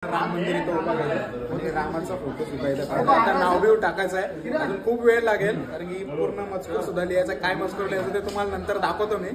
राम मंदिर इथं उभा केलं रामाचा फोटो सुद्धा इथं काढला. आता नाव बिव टाकायचं आहे, अजून खूप वेळ लागेल कारण की पूर्ण मजकूर सुद्धा लिहायचा. काय मजकूर लिहायचं ते तुम्हाला नंतर दाखवतो मी.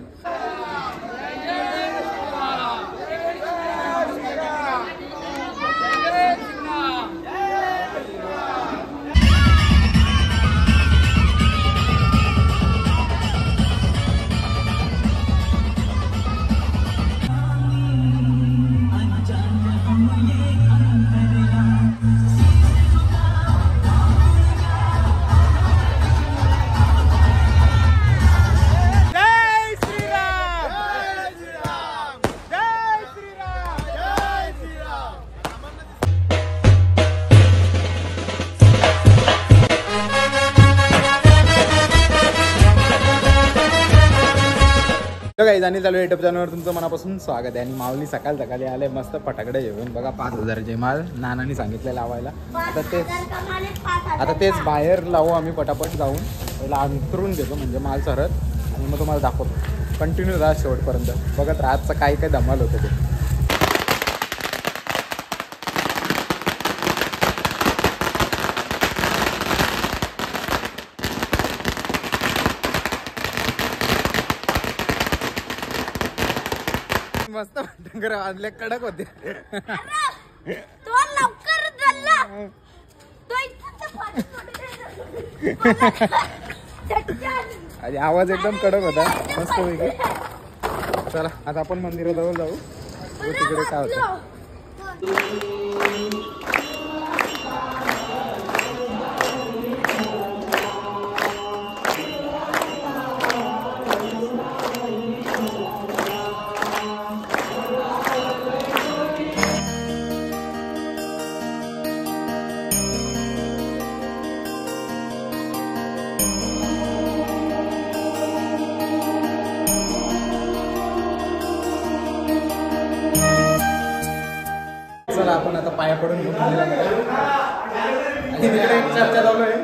गाईज आणि चालू युट्यूब चॅनलवर तुमचं मनापासून स्वागत आहे. आणि माऊली सकाळ सकाळी आले मस्त फटाकडे घेऊन. बघा 5000चे माल नानांनी सांगितले लावायला. आता तेच बाहेर लावू आम्ही पटापट जाऊन. पहिला अंतरून घेतो म्हणजे माल सरत आणि मग तुम्हाला दाखवतो. कंटिन्यू राहा शेवटपर्यंत बघत राहायचं काय काय धमाल होतं ते. मस्त डंगर वाजले कडक होते. आणि आवाज एकदम कडक होता मस्त पैकी. चला आता आपण मंदिराजवळ जाऊ. तिकडे काय होतं आपण आता पाया पडून घेऊन तिकडे एक चर्चा चालू आहे.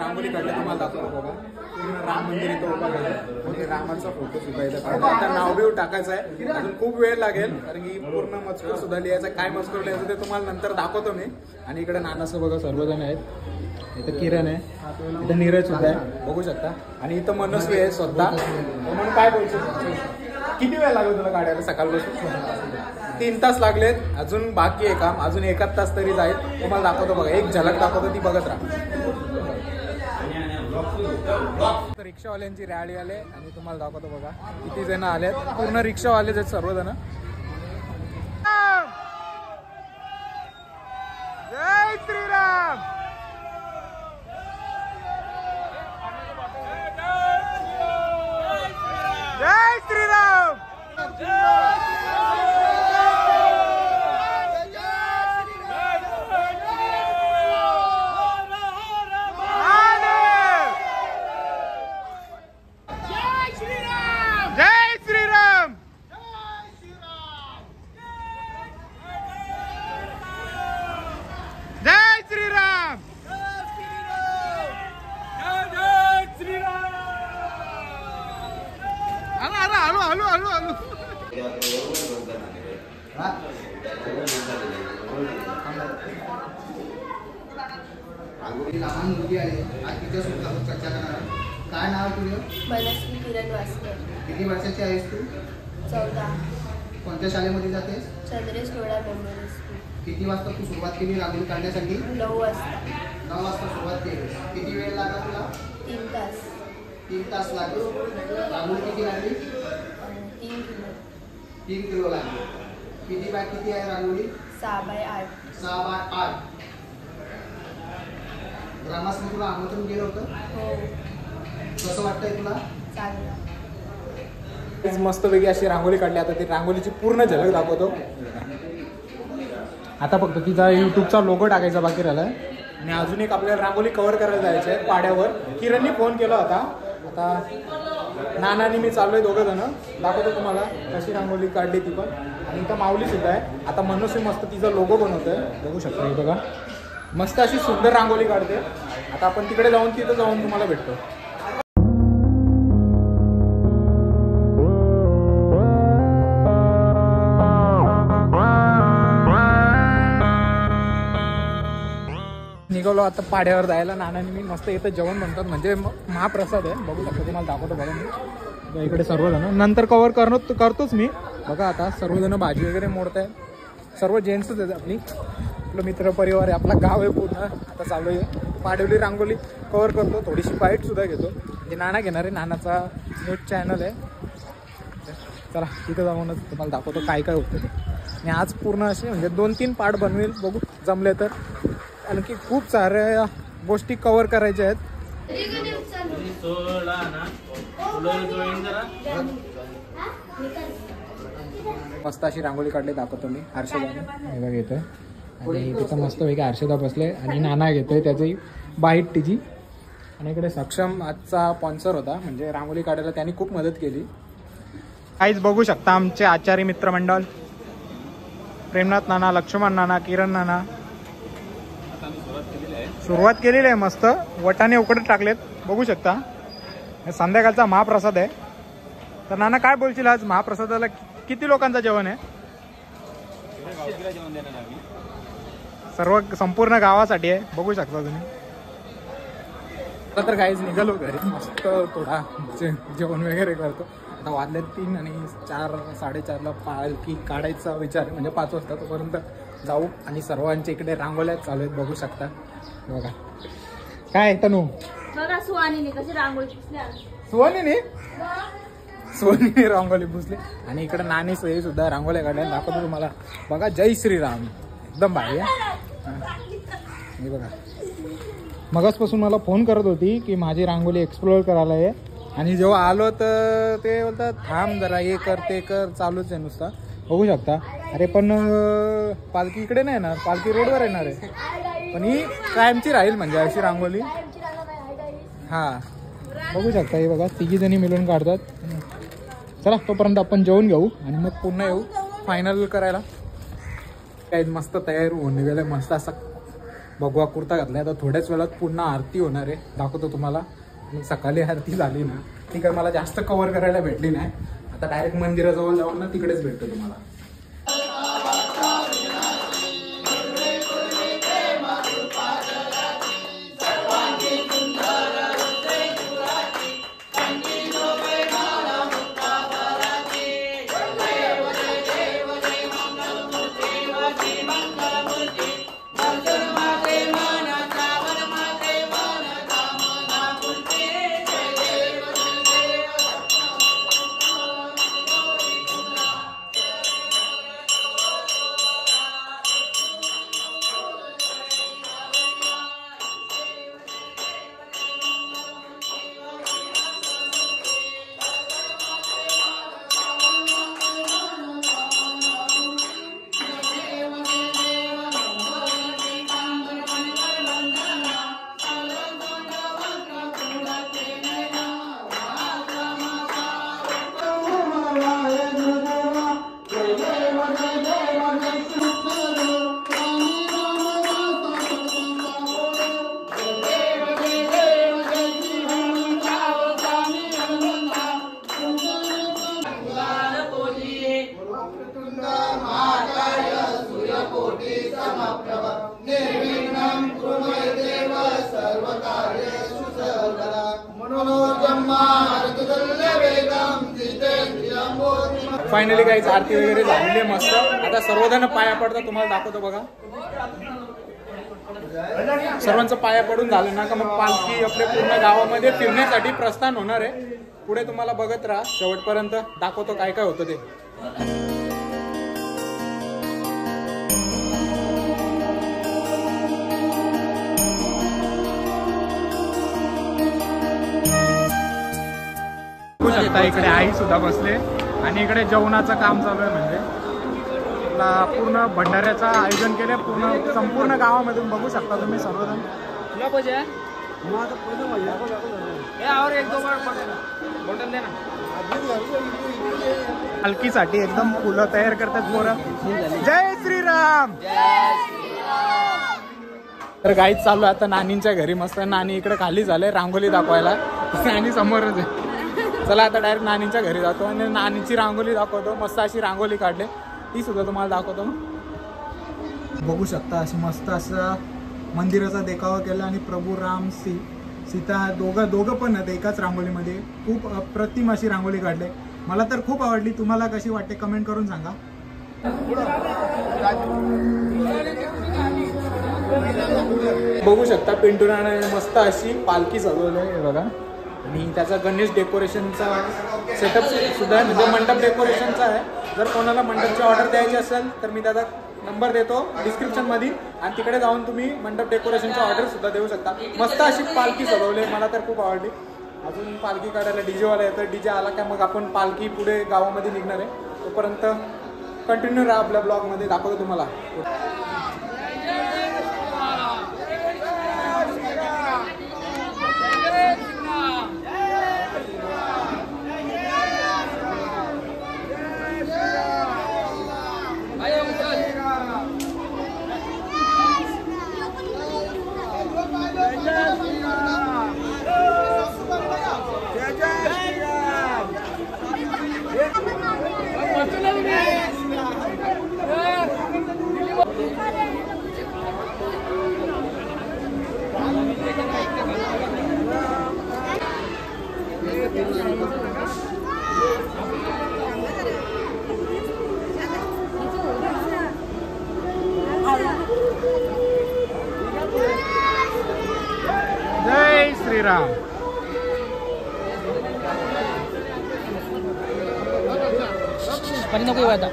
रांगोली काढली तुम्हाला दाखवतो. बघा राम मंदिर इथं उभा केलं रामाचा फोटो सुद्धा इथं काढला. आता नाव बिव टाकायचं आहे, अजून खूप वेळ लागेल कारण की पूर्ण मजकूर सुद्धा लिहायचा. काय मजकूर लिहायचं ते तुम्हाला नंतर दाखवतो मी. आणि इकडे नानासं बघा सर्वजण आहेत. इथं किरण आहे, इथं नीरज सुद्धा आहे बघू शकता. आणि इथं मनस्वी आहे स्वतः. म्हणून काय बोलतो किती वेळ लागेल तुला काढायला? सकाळपासून 3 तास लागलेत. अजून बाकी आहे काम, अजून 1 तास तरी जाईल. तुम्हाला दाखवतो बघा, एक झलक दाखवतो, ती बघत राहा. रिक्षावाल्यांची रॅली आले आणि तुम्हाला दाखवतो बघा किती जण आलेत. पूर्ण रिक्षावालेच आहेत सर्वजण. जय श्रीराम. जय श्रीराम. लहान मुलगी आहे आज तिच्यासोबत चर्चा करणार. काय नाव तुझं? मनस्वी किरण वासकर. किती वर्षाची आहेस तू? 14. कोणत्या शाळेमध्ये जातेस? चंद्रेश टोळा मेमोरियल स्कूल. किती वाजता तू सुरुवात केली रांगोळी काढण्यासाठी? 9 वाजता. 9 वाजता सुरुवात केली. किती वेळ लागला तुला? 3 तास. 3 तास लागले. रांगोळी किती लागली? 3 किलो. 3 किलो लागली. किती बाय किती आहे रांगोळी? 6 बाय 8. 6 बाय 8. ग्रामासने तुला आमंत्रण केलं होतं? हो. कसं वाटतंय तुला? चांगलं. मस्तपैकी अशी रांगोळी काढली. आता ती रांगोळीची पूर्ण झलक दाखवतो. आता फक्त तिचा यूट्यूबचा लोगो टाकायचा बाकी राहिला. आणि अजून एक आपल्याला रांगोळी कव्हर करायला जायचं आहे पाड्यावर. किरणनी फोन केला होता. आता नाना आणि मी चाललोय दोघं जण. दाखवतो तुम्हाला कशी रांगोळी काढली ती पण. आणि इथं माऊली सुद्धा आहे. आता मनुष्य मस्त तिचा लोगो बनवतोय, बघू शकता. हे बघा मस्त अशी सुंदर रांगोळी काढते. आता आपण तिकडे जाऊन तिथं जाऊन तुम्हाला भेटतो. निघालो आता पाड्यावर जायला. नानाने मी मस्त इथं जेवण म्हणतात, म्हणजे महाप्रसाद आहे. बघू शकतो, तुम्हाला दाखवतो बघा मी. इकडे सर्वजण नंतर कव्हर करतोच मी. बघा आता सर्वजण भाजी वगैरे मोडत आहे. सर्व जेंट्सच आहेत. आपलं मित्र परिवार आहे, आपला गाव आहे पूर्ण. आता चालू आहे पाडवली रांगोळी कव्हर करतो. थोडीशी बाईट सुद्धा घेतो. हे नाना घेणार आहे, नानाचा न्यूज चॅनल आहे. चला तिथं जाऊनच तुम्हाला दाखवतो काय काय होतं ते. आणि आज पूर्ण असे म्हणजे 2-3 पार्ट बनवेल, बघू जमले तर. आणखी खूप साऱ्या गोष्टी कव्हर करायच्या आहेत. मस्त अशी रांगोळी काढली, दाखवतो मी. हर्षदा घेतोय आणि तिथं मस्त वेगळी हर्षदा बसले आणि नाना घेतोय त्याची बाईट तिची. आणि इकडे सक्षम आजचा स्पॉन्सर होता, म्हणजे रांगोळी काढायला त्यांनी खूप मदत केली. काहीच बघू शकता आमचे आचारी मित्रमंडळ, प्रेमनाथ नाना, लक्ष्मण नाना, किरण नाना. सुरुवात केलेली आहे. मस्त वटाने उकडत टाकलेत, बघू शकता. संध्याकाळचा महाप्रसाद आहे. तर नाना काय बोलशील, आज महाप्रसादाला किती लोकांचं जेवण आहे? सर्व संपूर्ण गावासाठी आहे, बघू शकता तुम्ही. तर काहीच निघालो घरी, मस्त थोडा जेवण वगैरे करतो. आता वाजले 3 आणि 4-4:30ला पालखी काढायचा विचार आहे, म्हणजे 5 वाजता. तोपर्यंत जाऊ. आणि सर्वांच्या इकडे रांगोळ्या चालू आहेत, बघू शकता. बघा काय तनू, बघा सुहानीने कशी रांगोळी पुसली. सोनीने रांगोळी पुसली. आणि इकडे नानी सोयी सुद्धा रांगोळ्या काढल्या, दाखवतो तुम्हाला. बघा जय श्रीराम, एकदम भारी आहे. हे बघा मगाचपासून मला फोन करत होती की माझी रांगोळी एक्सप्लोअर करायला आहे. आणि जेव्हा आलो तर ते बोलतात थांब जरा, हे कर ते कर, चालूच आहे नुसता. बघू शकता. अरे पण पालखी इकडे नाही येणार, पालखी रोडवर येणार आहे. पण ही कायमची राहील म्हणजे अशी रांगोळी. हा बघू शकता. हे बघा 3 जणी मिळून काढतात. चला तोपर्यंत आपण जेवून घेऊ आणि मग पुन्हा येऊ फायनल करायला. काय मस्त तयार होऊन गेलं, मस्त असा भगवा कुर्ता घातलाय. आता थोड्याच वेळात पुन्हा आरती होणार आहे, दाखवतो तुम्हाला. सकाळी आरती झाली ना, ती काय मला जास्त कव्हर करायला भेटली नाही. आता डायरेक्ट मंदिराजवळ जाऊन ना तिकडेच भेटतो तुम्हाला. फायनली काहीच आरती वगैरे झालेली मस्त. आता सर्वजण पाया पडतात, तुम्हाला दाखवतो बघा. सर्वांचं पाया पडून झालं ना का मग पालखी आपल्या पूर्ण गावामध्ये फिरण्यासाठी प्रस्थान होणार आहे. पुढे तुम्हाला बघत राहा, शेवटपर्यंत दाखवतो काय काय होतं ते. बघू शकता इकडे आई सुद्धा बसले आणि इकडे जेवणाचं काम चालू आहे. म्हणजे पूर्ण भंडाऱ्याचं आयोजन केलं पूर्ण संपूर्ण गावामधून, बघू शकता तुम्ही सर्वजण. और एक दो बार बॉटल देना. पालखीसाठी एकदम फुलं तयार करतात पोरं. जय श्रीराम. तर गाईच चालू आहे आता नानींच्या घरी. मस्त नानी इकडे खाली झाले रांगोली दाखवायला. नानी समोरच आहे. चला आता डायरेक्ट नानींच्या घरी जातो आणि नानीची रांगोली दाखवतो. मस्त अशी रांगोली काढले ती सुद्धा तुम्हाला दाखवतो. बघू शकता अशी मस्त असा मंदिराचा देखावा केला आणि प्रभू राम सीता दोघं पण आहेत एकाच रांगोलीमध्ये. खूप अप्रतिम अशी रांगोली काढले. मला तर खूप आवडली. तुम्हाला कशी वाटते कमेंट करून सांगा. बघू शकता पिंटू राणाने मस्त अशी पालखी सजवली आहे बघा. आणि त्याचा गणेश डेकोरेशनचा सेटअप सुद्धा म्हणजे मंडप डेकोरेशनचा आहे. जर कोणाला मंडपची ऑर्डर द्यायची असेल तर मी त्याचा नंबर देतो डिस्क्रिप्शनमध्ये आणि तिकडे जाऊन तुम्ही मंडप डेकोरेशनची ऑर्डर सुद्धा देऊ शकता. मस्त अशी पालखी सजवली. मला तर खूप आवडली. अजून पालखी काढायला डीजेवाला येतं. डीजे आला का मग आपण पालखी पुढे गावामध्ये निघणार आहे. तोपर्यंत कंटिन्यू राहा आपल्या ब्लॉगमध्ये. दाखवतो तुम्हाला. जय श्रीराम. नको आता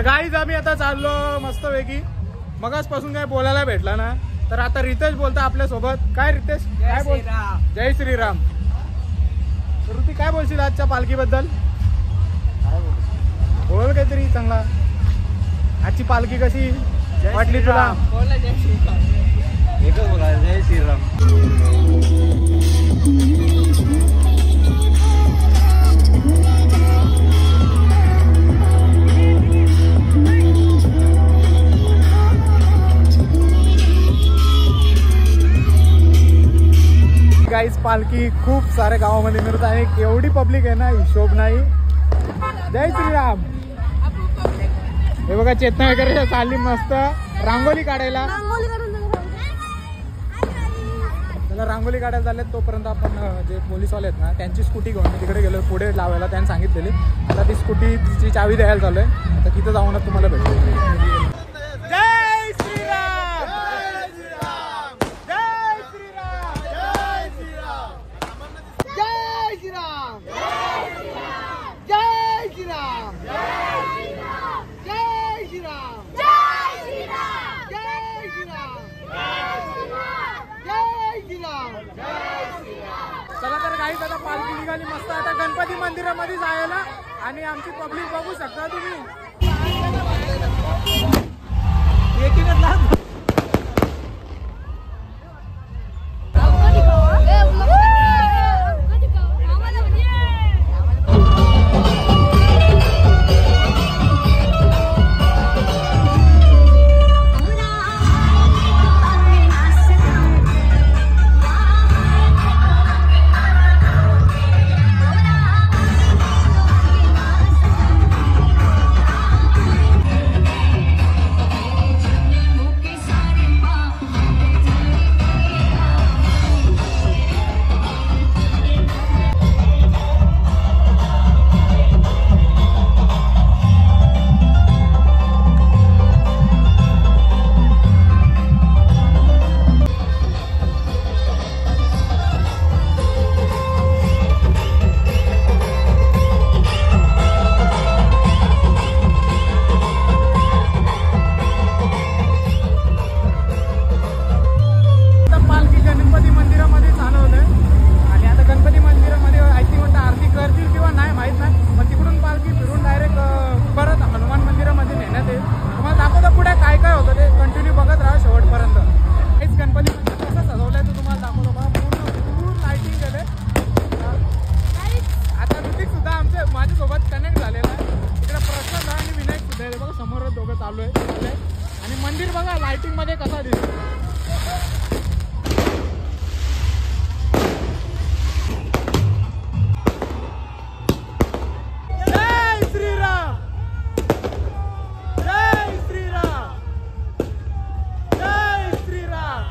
तर गाईज आम्ही आता चाललो मस्तपैकी. मगाचपासून काय बोलायला भेटला ना, तर आता रितेश बोलता आपल्या सोबत. काय रितेश, काय बोल? जय श्रीराम. ऋती काय बोलशील आजच्या पालखीबद्दल? बोल काहीतरी चांगला. आजची पालखी कशी वाटली तुला? एकच बोला, जय श्रीराम. गाईज पालखी खूप साऱ्या गावामध्ये मिळत आहे. केवढी पब्लिक आहे ना, हिशोब नाही. जय श्रीराम. हे बघा चेतना वगैरे चालली मस्त रांगोली काढायला. त्याला रांगोली काढायला झाले. तोपर्यंत आपण जे पोलीसवाले आहेत ना, त्यांची स्कूटी घेऊन तिकडे गेलो पुढे लावायला. त्यांनी सांगितलेली आता ती स्कूटीची चावी द्यायला चालू आहे. आता तिथं जाऊनच तुम्हाला भेटतो. जय श्रीराम. जय श्रीराम. जय श्रीराम. जय श्रीराम. जय श्रीराम. जय श्रीराम. चला तर काही आता पालखी निघाली मस्त. आता गणपती मंदिरामध्ये जायला आणि आमची पब्लिक बघू शकता तुम्ही. आणि मंदिर बघा लाइटिंग मध्ये कसा दिसतो. जय श्रीराम. जय श्रीराम. जय श्रीराम.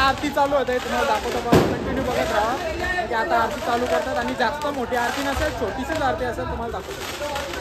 आरती चालू होते तुम्हाला दाखवतो बघा. कंटिन्यू बघत राहा की आता आरती चालू करतात आणि जास्त मोठी आरती नसेल छोटीशीच आरती असेल तुम्हाला दाखवतो.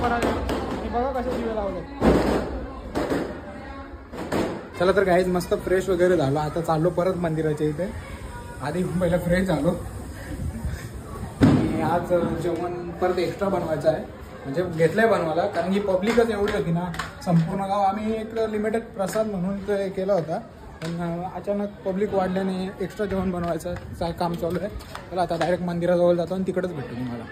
बनावे आणि बघा कसे दिवे लावले. चला तर गाईज मस्त फ्रेश वगैरे झालो. आता चाललो परत मंदिराच्या इथे. आधी पहिला फ्रेश झालो. आणि आज जेवण परत एक्स्ट्रा बनवायचं आहे. म्हणजे घेतलंय बनवायला कारण की पब्लिकच एवढी होती ना संपूर्ण गाव. आम्ही एक लिमिटेड प्रसाद म्हणून ते केला होता पण अचानक पब्लिक वाढल्याने एक्स्ट्रा जेवण बनवायचं काम चालू आहे. तर आता डायरेक्ट मंदिराजवळ जातो आणि तिकडंच भेटतो तुम्हाला.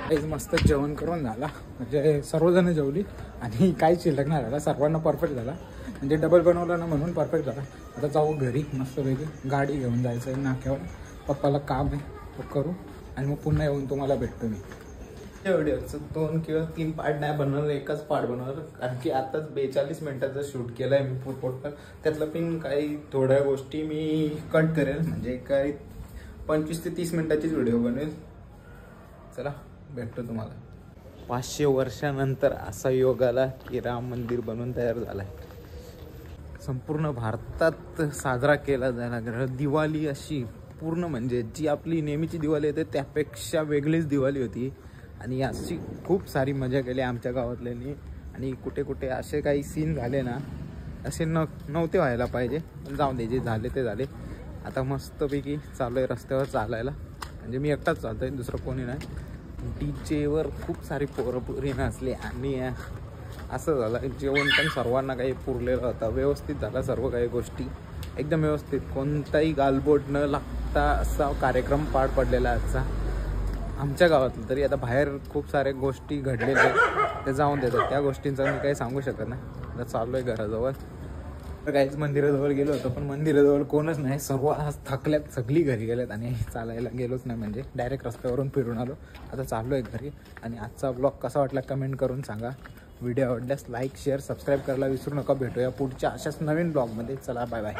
काहीच मस्त जेवण करून झाला. म्हणजे सर्वजण जेवली आणि काहीच शिल्लक नाही झाला. सर्वांना परफेक्ट झाला. म्हणजे डबल बनवलं ना म्हणून परफेक्ट झाला. आता जाऊ घरी मस्तपैकी गाडी घेऊन जायचं आहे नाक्यावर. पप्पाला काम आहे तो करू आणि मग पुन्हा येऊन तुम्हाला भेटतो मी. व्हिडिओचं 2 किंवा 3 पार्ट नाही बनवणार, एकच पार्ट बनवणार कारण की आताच 42 मिनिटाचं शूट केलं आहे मी टोटल. त्यातलं पण काही थोड्या गोष्टी मी कट करेल. म्हणजे काही 25 ते 30 मिनिटाचीच व्हिडिओ बनेल. चला भेटतो तुम्हाला. 500 वर्षानंतर असा योग आला की राम मंदिर बनवून तयार झालं आहे. संपूर्ण भारतात साजरा केला जायला लागला. दिवाळी अशी पूर्ण म्हणजे जी आपली नेहमीची दिवाळी येते त्यापेक्षा वेगळीच दिवाळी होती. आणि अशी खूप सारी मजा केली आमच्या गावातल्यांनी. आणि कुठे कुठे असे काही सीन झाले ना असे नव्हते व्हायला पाहिजे पण जाऊ दे, जे झाले ते झाले. आता मस्तपैकी चालू आहे रस्त्यावर चालायला. म्हणजे मी एकटाच चालतो आहे, दुसरं कोणी नाही. डीजेवर खूप सारी पोरं नसले आणि असं झालं. जेवण पण सर्वांना काही पुरलेलं होतं. व्यवस्थित झाला सर्व काही गोष्टी एकदम व्यवस्थित. कोणताही गालबोट न लागता असा कार्यक्रम पार पडलेला आजचा आमच्या गावातलं. तरी आता बाहेर खूप साऱ्या गोष्टी घडलेल्या आहेत ते जाऊन देतात. त्या गोष्टींचं मी काही सांगू शकत नाही. आता चाललो आहे घराजवळ. तर काहीच मंदिराजवळ गेलो होतो पण मंदिराजवळ कोणच नाही. सर्व आज थकल्यात, सगळी घरी गेल्यात आणि चालायला गेलोच नाही. म्हणजे डायरेक्ट रस्त्यावरून फिरून आलो. आता चाललो आहे घरी. आणि आजचा ब्लॉग कसा वाटला कमेंट करून सांगा. व्हिडिओ आवडल्यास लाईक शेअर सबस्क्राईब करायला विसरू नका. भेटूया पुढच्या अशाच नवीन ब्लॉगमध्ये. चला बाय बाय.